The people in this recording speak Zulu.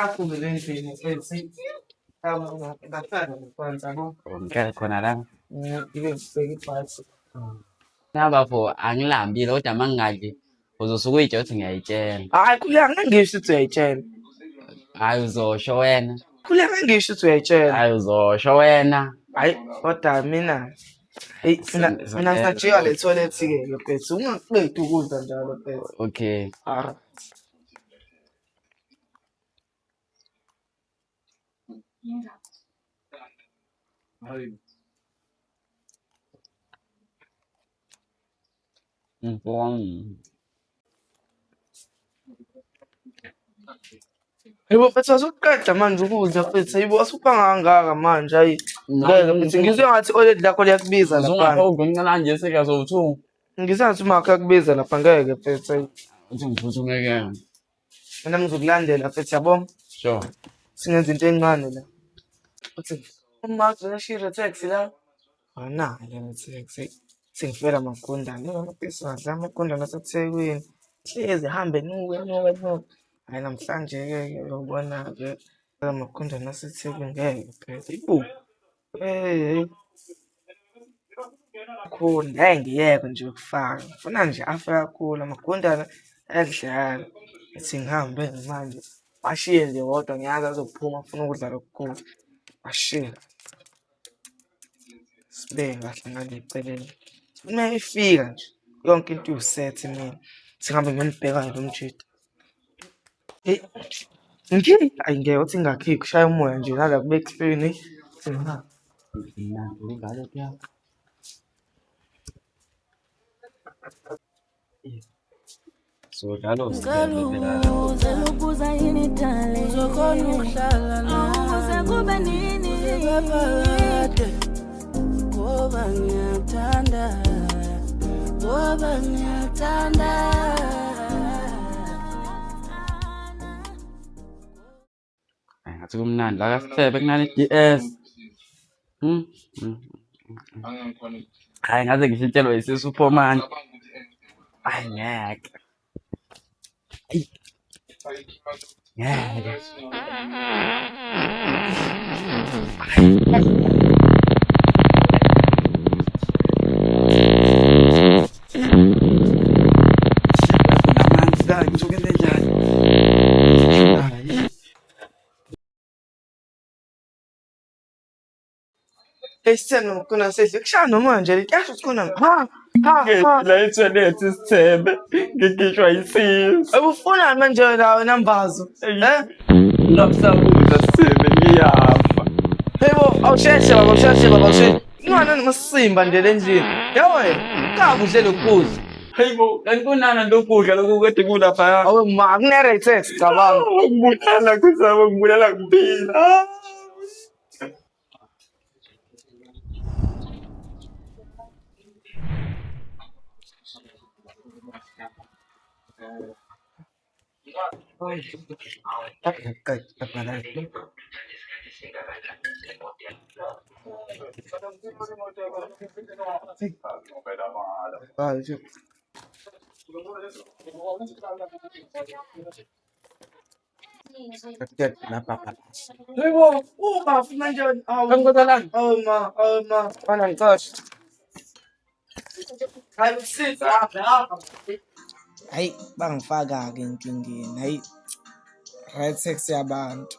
Akube endlini ethi ngathanda ngikwenza Ngeke khona la. ngibe ngibheke ibhasi. Ngabafo angilambile kodwa mangingadli uzosuke uyitshela ukuthi ngiyayitshela. Hhayi khuleka ngeke ngisho ukuthi uyayitshela. Hhayi uzosho wena. Khuleka ngeke ngisho ukuthi uyayitshela. Hhayi uzosho wena. Hhayi kodwa mina eyi mina ngisajika le toilet-ke mfethu ungakuqedi ukudla njalo mfethu. Okay. Yebo mfethu asuqeda manje ukudla mfethu yibo asupha kangaka manje hayi ngeke mfethu ngizwe ngathi i-toilet lakho liyakubiza lapha. Uzungaphawukuncane nje sekuyazowuthu. Ngizwe ngathi umakho yakubiza lapha ngeke mfethu hayi. Uthi ngiphuthumeke. Mina ngizokulandela mfethu yabo. Sure. Singenza into encane la. Uthi uma uzashira taxi la. Anayo taxi. Sengifela amakundana. Amapesi ngadla amakundana aseThekwini. Hlezi hambe nuke. Hayi namhlanje-ke uyobona-ke amakundana aseThekwini ngeke phela. Ibu. Hey. Khona ngeke ngiyeke nje ukufaka. Ngifuna nje afe kakhulu amagundana ayadlala. Ethi ngihambe manje. Bashiye nje wodwa ngiyazi azophuma afuna ukudla lokukhulu. Bashiye. Sibeke kahle ngale eceleni. Uma efika nje yonke into iwusethi mina. Singabe ngimbhekayo lo mjidi. Hey. Hayi ngeke uthi ngakhiphi ushaya umoya nje nala kubeka explain. Singahamba. Ngalo pia. So njalo uzelukuza yini dale uzokhona ukuhlala nawe kube nini ngoba ngiyathanda ngathi kumnandi la kaSihlebe kunale DS. Hayi ngaze ngishintshelwe yisiSuperman. Hayi ngeke. Ngeke. Namanzi la ngithukele njani. Esithembe khona sehle kushaya noma nje litasho sikhona ha La etoilet Sithembe ngigishwa yisizwe. Ubufunani manje lawe nambazo Ngabusabuza Sithembe ngiyafa. Yebo awusheshe baba awusheshe ingane ngosisimba nje le ndlini yawe kakudle lokudla Hayibo kanti kunana lokudla lokukade kulapha. awe ma akunerate cabanga Ngibulala kuzaba ngibulala kuphila. Yebo ubafu manje awungizalani ma bana ngicashe hayi usiza hayi bangifaka-ke enkingeni hayi right sex yabantu